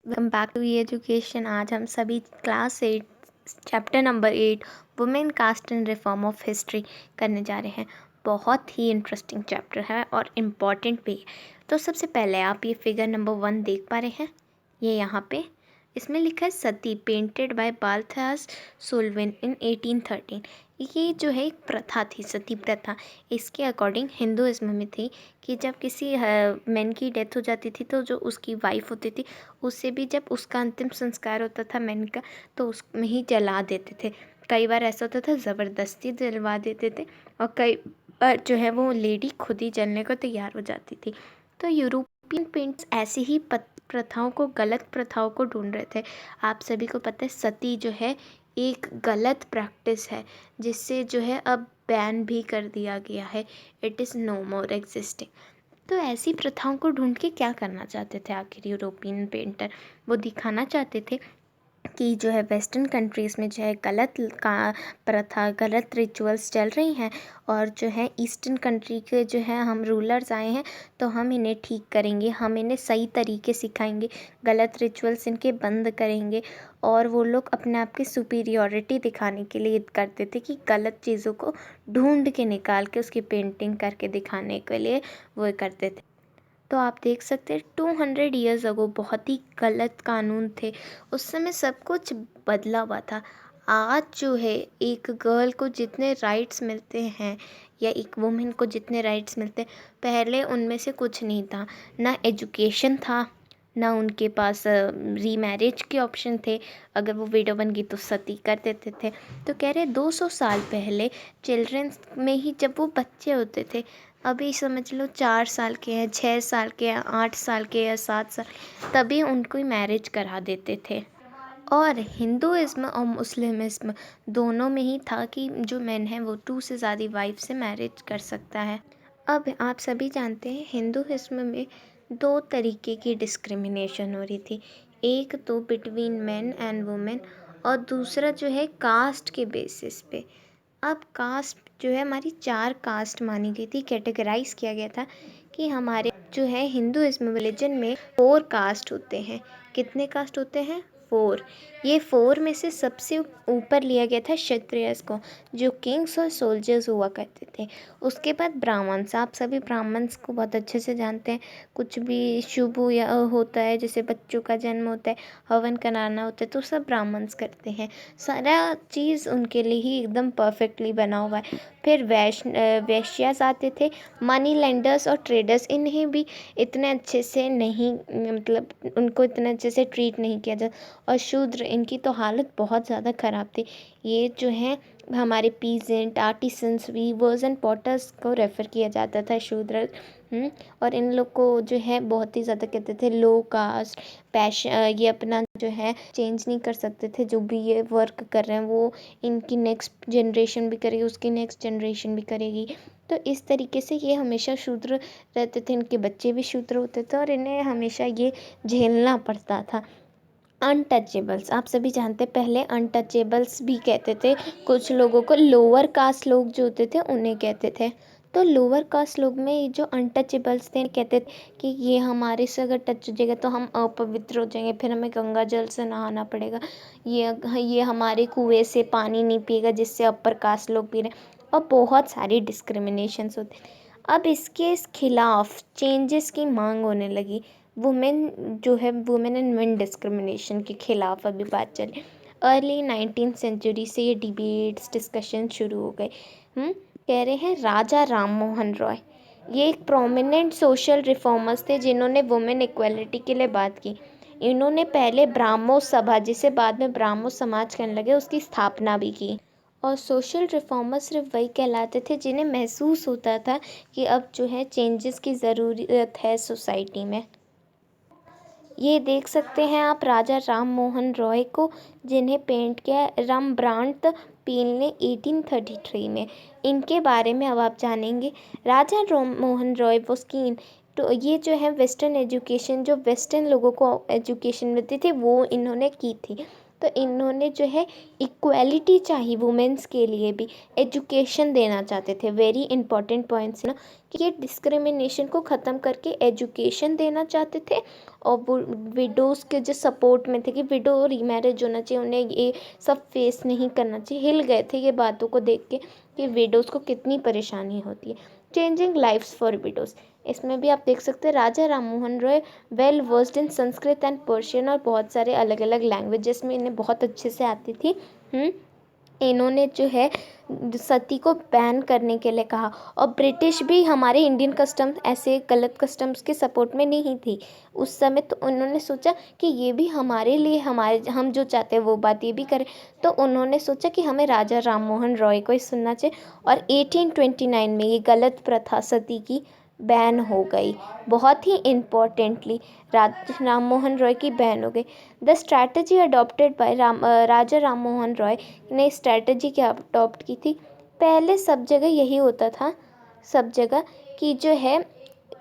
Welcome back to E education. आज हम सभी class 8 chapter number 8 women caste and reform of history करने जा रहे हैं। बहुत ही इंटरेस्टिंग चैप्टर है और इम्पॉर्टेंट भी है। तो सबसे पहले आप ये फिगर नंबर 1 देख पा रहे हैं। ये यहाँ पे इसमें लिखा है सती पेंटेड बाय बाल्थास सोल्विन इन 1813। ये जो है एक प्रथा थी, सती प्रथा। इसके अकॉर्डिंग हिंदुइज्म में थी कि जब किसी मैन की डेथ हो जाती थी तो जो उसकी वाइफ होती थी उससे भी जब उसका अंतिम संस्कार होता था मैन का तो उसमें ही जला देते थे। कई बार ऐसा होता था ज़बरदस्ती जलवा देते थे और कई बार जो है वो लेडी खुद ही जलने को तैयार हो जाती थी। तो यूरोपियन पेंट्स ऐसी ही प्रथाओं को, गलत प्रथाओं को ढूंढ रहे थे। आप सभी को पता है सती जो है एक गलत प्रैक्टिस है जिससे जो है अब बैन भी कर दिया गया है। It is no more existing. तो ऐसी प्रथाओं को ढूंढ के क्या करना चाहते थे आखिर यूरोपियन पेंटर? वो दिखाना चाहते थे कि जो है वेस्टर्न कंट्रीज़ में जो है गलत का प्रथा, गलत रिचुअल्स चल रही हैं और जो है ईस्टर्न कंट्री के जो है हम रूलर्स आए हैं तो हम इन्हें ठीक करेंगे, हम इन्हें सही तरीके सिखाएंगे, गलत रिचुअल्स इनके बंद करेंगे। और वो लोग अपने आप की सुपीरियॉरिटी दिखाने के लिए करते थे कि गलत चीज़ों को ढूंढ के निकाल के उसकी पेंटिंग करके दिखाने के लिए वो करते थे। तो आप देख सकते हैं 200 ईयर्स अगो बहुत ही गलत कानून थे। उस समय सब कुछ बदला हुआ था। आज जो है एक गर्ल को जितने राइट्स मिलते हैं या एक वुमेन को जितने राइट्स मिलते हैं, पहले उनमें से कुछ नहीं था। ना एजुकेशन था, ना उनके पास रीमैरिज के ऑप्शन थे। अगर वो विडो बन गई तो सती कर देते थे। तो कह रहे 200 साल पहले चिल्ड्रंस में ही जब वो बच्चे होते थे, अभी समझ लो 4 साल के हैं, 6 साल के हैं, 8 साल के या 7 साल, तभी उनको मैरिज करा देते थे। और हिंदुइज्म और मुस्लिमिज्म दोनों में ही था कि जो मैन है वो 2 से ज़्यादा वाइफ से मैरिज कर सकता है। अब आप सभी जानते हैं हिंदुइज्म में 2 तरीके की डिस्क्रिमिनेशन हो रही थी। एक तो बिटवीन मैन एंड वुमेन और दूसरा जो है कास्ट के बेसिस पे। अब कास्ट जो है हमारी 4 कास्ट मानी गई थी, कैटेगराइज किया गया था कि हमारे जो है हिंदुइज्म रिलीजन में 4 कास्ट होते हैं। कितने कास्ट होते हैं? 4। ये 4 में से सबसे ऊपर लिया गया था क्षत्रियस को, जो किंग्स और सोल्जर्स हुआ करते थे। उसके बाद ब्राह्मण्स। आप सभी ब्राह्मण्स को बहुत अच्छे से जानते हैं। कुछ भी शुभ या होता है, जैसे बच्चों का जन्म होता है, हवन कराना होता है, तो सब ब्राह्मण्स करते हैं। सारा चीज़ उनके लिए ही एकदम परफेक्टली बना हुआ है। फिर वैश्यास आते थे, मनी लेंडर्स और ट्रेडर्स। इन्हें भी इतने अच्छे से नहीं, मतलब उनको इतने अच्छे से ट्रीट नहीं किया जाता। और शूद्र, इनकी तो हालत बहुत ज़्यादा ख़राब थी। ये जो है हमारे peasant, artisans, weavers and potters को रेफ़र किया जाता था शूद्र। और इन लोग को जो है बहुत ही ज़्यादा कहते थे लो कास्ट। ये अपना जो है चेंज नहीं कर सकते थे। जो भी ये वर्क कर रहे हैं वो इनकी नेक्स्ट जनरेशन भी करेगी, उसकी नेक्स्ट जनरेशन भी करेगी। तो इस तरीके से ये हमेशा शूद्र रहते थे, इनके बच्चे भी शूद्र होते थे और इन्हें हमेशा ये झेलना पड़ता था। अनटचेबल्स। आप सभी जानते हैं पहले अनटचेबल्स भी कहते थे कुछ लोगों को। लोअर कास्ट लोग जो होते थे उन्हें कहते थे। तो लोअर कास्ट लोग में जो अनटचेबल्स थे कहते थे कि ये हमारे से अगर टच हो जाएगा तो हम अपवित्र हो जाएंगे, फिर हमें गंगा जल से नहाना पड़ेगा। ये हमारे कुएं से पानी नहीं पिएगा जिससे अपर कास्ट लोग पी रहे हैं। और बहुत सारी डिस्क्रिमिनेशंस होते थे। अब इसके खिलाफ चेंजेस की मांग होने लगी। वुमेन जो है, वुमेन एंड मेन डिस्क्रिमिनेशन के खिलाफ अभी बात चली। अर्ली 19th सेंचुरी से ये डिबेट्स, डिस्कशन शुरू हो गए। कह रहे हैं राजा राम मोहन रॉय, ये एक प्रोमिनेंट सोशल रिफॉर्मर्स थे जिन्होंने वुमेन इक्वलिटी के लिए बात की। इन्होंने पहले ब्राह्मो सभा, जिसे बाद में ब्राह्मो समाज कहने लगे, उसकी स्थापना भी की। और सोशल रिफॉर्मर सिर्फ वही कहलाते थे जिन्हें महसूस होता था कि अब जो है चेंजेस की ज़रूरत है सोसाइटी में। ये देख सकते हैं आप राजा राम मोहन रॉय को, जिन्हें पेंट किया रम्ब्रांट पील ने 1833 में। इनके बारे में अब आप जानेंगे। राजा राम मोहन रॉय उसकी तो ये जो है वेस्टर्न एजुकेशन, जो वेस्टर्न लोगों को एजुकेशन मिलती थी वो इन्होंने की थी। तो इन्होंने जो है इक्वालिटी चाहिए वुमेन्स के लिए भी, एजुकेशन देना चाहते थे। वेरी इंपॉर्टेंट पॉइंट्स ना कि ये डिस्क्रिमिनेशन को ख़त्म करके एजुकेशन देना चाहते थे। और वो विडोज़ के जो सपोर्ट में थे कि विडो रीमैरिज होना चाहिए, उन्हें ये सब फेस नहीं करना चाहिए। हिल गए थे ये बातों को देख के कि विडोज़ को कितनी परेशानी होती है। चेंजिंग लाइफ्स फॉर विडोज़, इसमें भी आप देख सकते हैं Raja Ram Mohan Roy well versed in Sanskrit and Persian, और बहुत सारे अलग अलग लैंग्वेजेस में इन्हें बहुत अच्छे से आती थी। इन्होंने जो है सती को बैन करने के लिए कहा। और ब्रिटिश भी हमारे इंडियन कस्टम्स ऐसे गलत कस्टम्स के सपोर्ट में नहीं थी उस समय। तो उन्होंने सोचा कि ये भी हमारे लिए, हम जो चाहते हैं वो बात ये भी करें। तो उन्होंने सोचा कि हमें राजा राम मोहन रॉय को ही सुनना चाहिए। और 1829 में ये गलत प्रथा सती की बैन हो गई। बहुत ही इम्पोर्टेंटली राम मोहन रॉय की बैन हो गई। द स्ट्रैटेजी अडॉप्टेड बाय राजा राम मोहन रॉय ने स्ट्रैटेजी क्या अडॉप्ट की थी? पहले सब जगह यही होता था, सब जगह कि जो है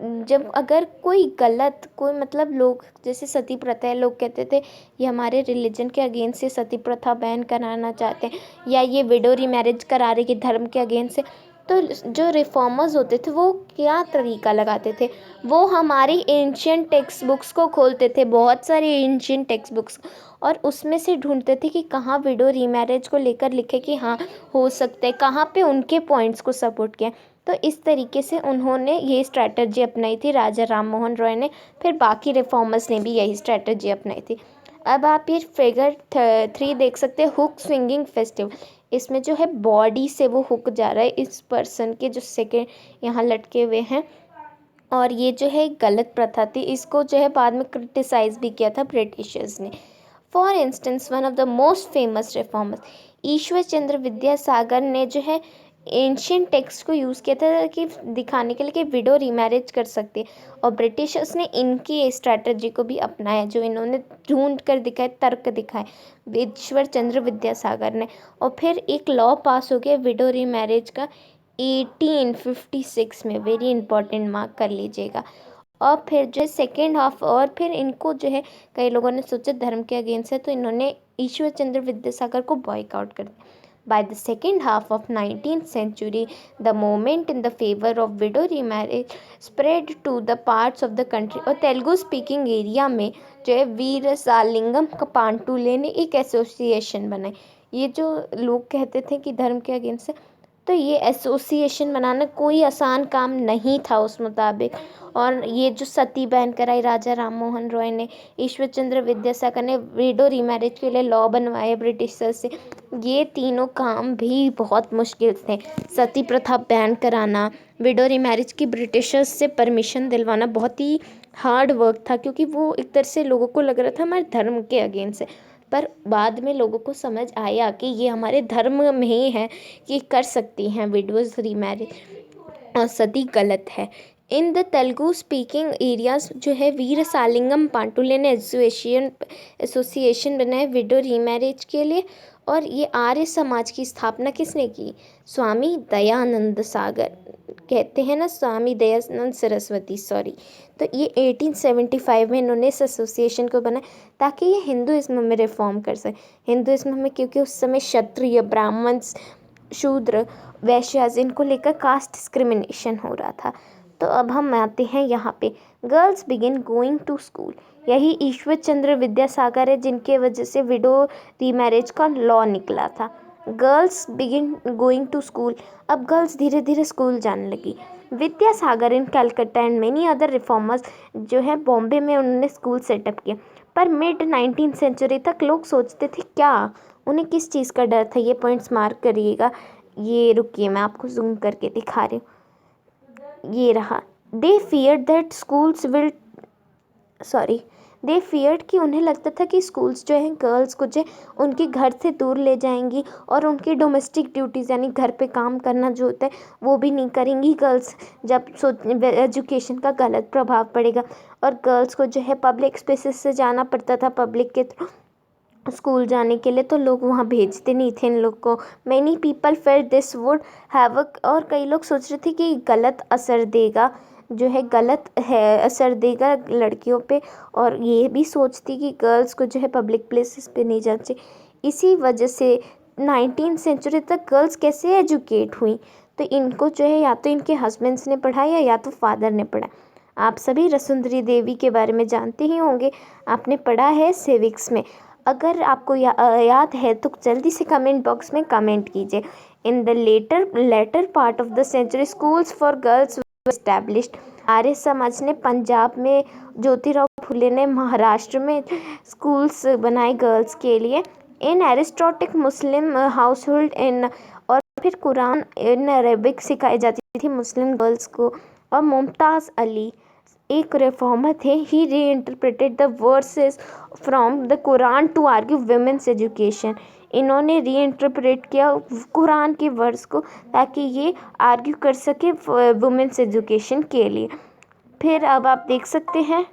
जब अगर कोई गलत कोई मतलब लोग जैसे सती प्रथा है, लोग कहते थे ये हमारे रिलीजन के अगेंस्ट से सती प्रथा बैन कराना चाहते हैं, या ये विडो रीमैरिज करा रहे कि धर्म के अगेंस्ट से। तो जो रिफॉर्मर्स होते थे वो क्या तरीका लगाते थे, वो हमारी एंशियंट टेक्स्ट बुक्स को खोलते थे, बहुत सारी एंशियंट टेक्स्ट बुक्स, और उसमें से ढूंढते थे कि कहाँ विडो रीमैरिज को लेकर लिखे कि हाँ हो सकता है, कहाँ पे उनके पॉइंट्स को सपोर्ट किया। तो इस तरीके से उन्होंने ये स्ट्रैटेजी अपनाई थी राजा राम मोहन रॉय ने। फिर बाकी रिफॉर्मर्स ने भी यही स्ट्रैटेजी अपनाई थी। अब आप ये फिगर 3 देख सकते हैं, हुक स्विंगिंग फेस्टिवल। इसमें जो है बॉडी से वो हुक जा रहा है इस पर्सन के जो सेकेंड यहाँ लटके हुए हैं। और ये जो है गलत प्रथा थी, इसको जो है बाद में क्रिटिसाइज भी किया था ब्रिटिशर्स ने। For instance one of the most famous reformers Ishwar Chandra Vidyasagar ने जो है एंशियंट टेक्स्ट को यूज़ किया था कि दिखाने के लिए कि विडो रीमैरिज कर सकती है। और ब्रिटिशर्स ने इनकी स्ट्रैटेजी को भी अपनाया, जो इन्होंने ढूंढ कर दिखाए, तर्क दिखाए ईश्वर चंद्र विद्यासागर ने। और फिर एक लॉ पास हो गया विडो रीमैरिज का 1856 में, वेरी इंपॉर्टेंट, मार्क कर लीजिएगा। और फिर जो है सेकेंड हाफ, और फिर इनको जो है कई लोगों ने सोचा धर्म के अगेंस्ट है, तो इन्होंने ईश्वर चंद्र विद्यासागर को बॉयकआउट कर दिया। By the second half of 19th century, the movement in the favor of widow remarriage spread to the parts of the country। और तेलुगु स्पीकिंग एरिया में जो है वीरसालिंगम पांटुले ने एक एसोसिएशन बनाई। ये जो लोग कहते थे कि धर्म के अगेंस्ट है, तो ये एसोसिएशन बनाना कोई आसान काम नहीं था उस मुताबिक। और ये जो सती बैन कराई राजा राम मोहन रॉय ने, ईश्वर चंद्र विद्यासागर ने विडो रीमैरिज के लिए लॉ बनवाए ब्रिटिशर्स से, ये तीनों काम भी बहुत मुश्किल थे। सती प्रथा बैन कराना, विडो रीमैरिज की ब्रिटिशर्स से परमिशन दिलवाना बहुत ही हार्ड वर्क था, क्योंकि वो एक तरह से लोगों को लग रहा था हमारे धर्म के अगेंस्ट है। पर बाद में लोगों को समझ आया कि ये हमारे धर्म में ही है कि कर सकती हैं विडोज रीमैरिज, और सती गलत है। In the Telugu speaking areas जो है वीरसालिंगम पांटुले ने एसोसिएशन बनाए विडो रीमैरिज के लिए। और ये आर्य समाज की स्थापना किसने की? स्वामी दयानंद सागर, कहते हैं ना स्वामी दयानंद सरस्वती, सॉरी। तो ये 1875 में इन्होंने इस एसोसिएशन को बनाया ताकि ये हिंदुइज्म में रिफॉर्म कर सके। हिंदुइज्म में क्योंकि उस समय क्षत्रिय, ब्राह्मण, शूद्र, वैश्यास, इनको लेकर कास्ट डिस्क्रिमिनेशन हो रहा था। तो अब हम आते हैं यहाँ पे, girls begin going to school. यही ईश्वर चंद्र विद्यासागर है जिनके वजह से विडो रीमैरिज का लॉ निकला था। Girls begin going to school, अब गर्ल्स धीरे धीरे स्कूल जाने लगी। Vidyasagar in Calcutta and many other reformers जो है बॉम्बे में उन्होंने स्कूल सेटअप किया। पर मिड 19th सेंचुरी तक लोग सोचते थे क्या, उन्हें किस चीज़ का डर था, ये पॉइंट्स मार्क करिएगा। ये रुकिए मैं आपको जूम करके दिखा रही हूँ, ये रहा। They feared that schools will they feared कि उन्हें लगता था कि स्कूल्स जो हैं गर्ल्स को जो उनके घर से दूर ले जाएंगी, और उनकी डोमेस्टिक ड्यूटीज़ यानी घर पे काम करना जो होता है वो भी नहीं करेंगी गर्ल्स। जब एजुकेशन का गलत प्रभाव पड़ेगा, और गर्ल्स को जो है पब्लिक स्पेसेस से जाना पड़ता था पब्लिक के थ्रू स्कूल जाने के लिए, तो लोग वहाँ भेजते नहीं थे इन लोग को। Many people felt this would have, और कई लोग सोच रहे थे कि गलत असर देगा जो है गलत है असर देगा लड़कियों पे, और ये भी सोचती कि गर्ल्स को जो है पब्लिक प्लेसेस पे नहीं जाना चाहिए। इसी वजह से 19th सेंचुरी तक गर्ल्स कैसे एजुकेट हुई, तो इनको जो है या तो इनके हस्बैंड्स ने पढ़ाया या तो फादर ने पढ़ाया। आप सभी रसुंदरी देवी के बारे में जानते ही होंगे, आपने पढ़ा है सिविक्स में। अगर आपको याद है तो जल्दी से कमेंट बॉक्स में कमेंट कीजिए। In the latter part of the century schools for girls established. Arya Samaj ने पंजाब में, ज्योतिराव फुले ने महाराष्ट्र में स्कूल्स बनाए गर्ल्स के लिए। इन एरिस्टोटिक मुस्लिम हाउस होल्ड इन, और फिर कुरान इन अरेबिक सिखाई जाती थी मुस्लिम गर्ल्स को। और मुमताज़ अली एक रिफॉर्मर थे। He reinterpreted the verses from the Quran to argue women's education. इन्होंने रीइंटरप्रेट किया कुरान के वर्स को ताकि ये आर्ग्यू कर सके वुमेन्स एजुकेशन के लिए। फिर अब आप देख सकते हैं,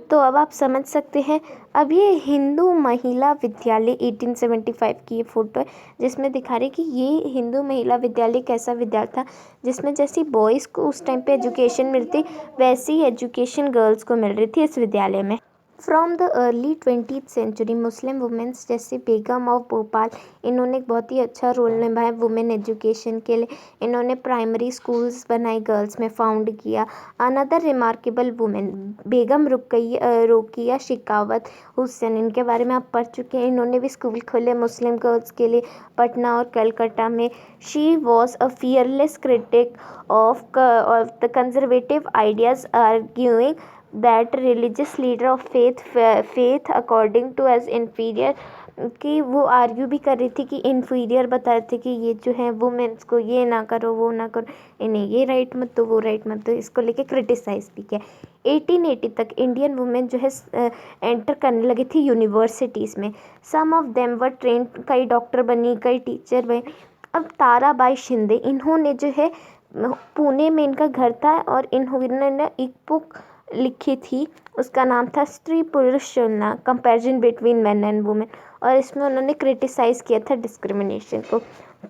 तो अब आप समझ सकते हैं। अब ये हिंदू महिला विद्यालय 1875 की ये फ़ोटो है, जिसमें दिखा रहे कि ये हिंदू महिला विद्यालय कैसा विद्यालय था, जिसमें जैसी बॉयज़ को उस टाइम पे एजुकेशन मिलती वैसी एजुकेशन गर्ल्स को मिल रही थी इस विद्यालय में। From the early 20th century Muslim women's जैसे बेगम ऑफ भोपाल, इन्होंने बहुत ही अच्छा रोल निभाया वुमेन एजुकेशन के लिए। इन्होंने प्राइमरी स्कूल्स बनाए गर्ल्स में, फाउंड किया। अनदर रिमार्केबल वुमेन बेगम रोकिया शिकावत हुसैन, इनके बारे में आप पढ़ चुके हैं। इन्होंने भी स्कूल खोले मुस्लिम गर्ल्स के लिए पटना और कलकत्ता में। She was a fearless critic of the conservative ideas, arguing that religious leader of faith according to age inferior, कि वो आर्ग्यू भी कर रही थी कि इन्फीरियर बता रहे थे कि ये जो है वुमेन्स को ये ना करो वो ना करो, इन्हें ये राइट मत दो वो राइट मत दो, इसको लेके क्रिटिसाइज भी किया। 1880 तक इंडियन वुमेन जो है एंटर करने लगी थी यूनिवर्सिटीज़ में। सम ऑफ देम वर ट्रेन, कई डॉक्टर बनी कई टीचर बनी। अब ताराबाई शिंदे, इन्होंने जो है पुणे में इनका घर था और इन्होंने एक बुक लिखी थी, उसका नाम था स्त्री पुरुष तुलना, comparison between main and women, और इसमें उन्होंने क्रिटिसाइज़ किया था डिस्क्रिमिनेशन को।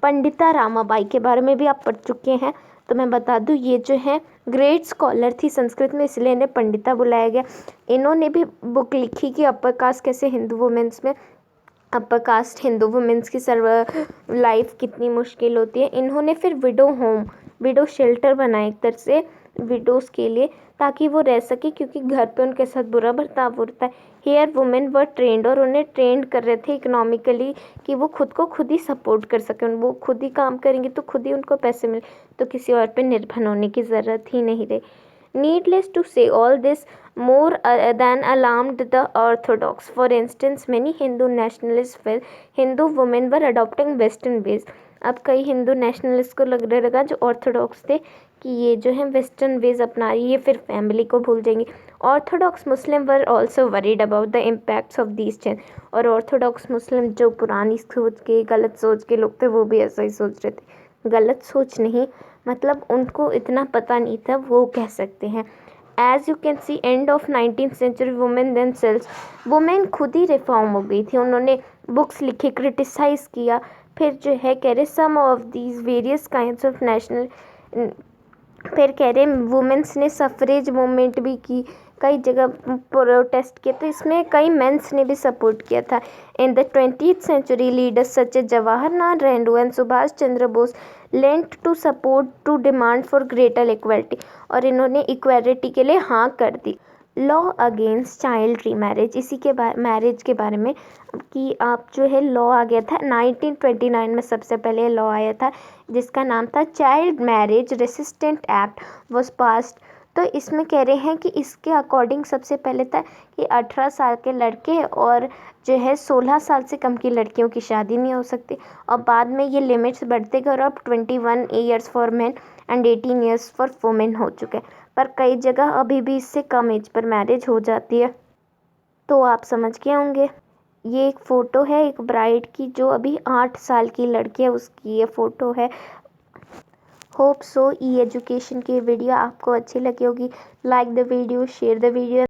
पंडिता रामाबाई के बारे में भी आप पढ़ चुके हैं, तो मैं बता दूं ये जो है ग्रेट स्कॉलर थी संस्कृत में, इसलिए इन्हें पंडिता बुलाया गया। इन्होंने भी बुक लिखी कि अपर कास्ट कैसे हिंदू वुमेन्स में, अपर कास्ट हिंदू वुमेन्स की लाइफ कितनी मुश्किल होती है। इन्होंने फिर विडो शेल्टर बनाए एक तरह से विडोज़ के लिए, ताकि वो रह सके, क्योंकि घर पे उनके साथ बुरा बर्ताव होता है। हेयर वुमेन वर ट्रेंड, और उन्हें ट्रेंड कर रहे थे इकोनॉमिकली कि वो खुद को खुद ही सपोर्ट कर सकें। वो खुद ही काम करेंगे तो खुद ही उनको पैसे मिले, तो किसी और पे निर्भर होने की ज़रूरत ही नहीं रही। Needless to say, all this more than alarmed the Orthodox. For instance, many Hindu nationalists felt Hindu women were adopting Western ways. अब कई हिंदू नेशनलिस्ट को लगा जो ऑर्थोडॉक्स थे कि ये जो है वेस्टर्न वेज अपना रही है, फिर फैमिली को भूल जाएंगे। Orthodox Muslim were also worried about the impacts of these change, और ऑर्थोडॉक्स मुस्लिम जो पुरानी सोच के गलत सोच के लोग थे वो भी ऐसा ही सोच रहे थे। गलत सोच नहीं, मतलब उनको इतना पता नहीं था, वो कह सकते हैं। As you can see end of 19th century women themselves, women खुद ही रिफॉर्म हो गई थी। उन्होंने बुक्स लिखी, क्रिटिसाइज़ किया। फिर जो है कह रहे some of these various kinds of national, फिर कह रहे वुमेन्स ने सफरेज मूवमेंट भी की, कई जगह प्रोटेस्ट किए, तो इसमें कई मेंस ने भी सपोर्ट किया था। In the 20th century leaders such as Jawaharlal Nehru and Subhash Chandra Bose lent to support to demand for greater equality, और इन्होंने इक्वालिटी के लिए हाँ कर दी। लॉ अगेंस्ट चाइल्ड रीमैरिज, इसी के मैरिज के बारे में कि आप जो है लॉ आ गया था 1929 में, सबसे पहले लॉ आया था जिसका नाम था child marriage resistant act was passed. तो इसमें कह रहे हैं कि इसके अकॉर्डिंग सबसे पहले था कि 18 साल के लड़के और जो है 16 साल से कम की लड़कियों की शादी नहीं हो सकती, और बाद में ये लिमिट्स बढ़ते गए और अब 21 years for main and 18 years for women हो चुके हैं। पर कई जगह अभी भी इससे कम एज पर मैरिज हो जाती है। तो आप समझ गए होंगे, ये एक फ़ोटो है एक ब्राइड की जो अभी 8 साल की लड़की है, उसकी ये फ़ोटो है। होप सो ई एजुकेशन की वीडियो आपको अच्छी लगी होगी। Like the video, share the video.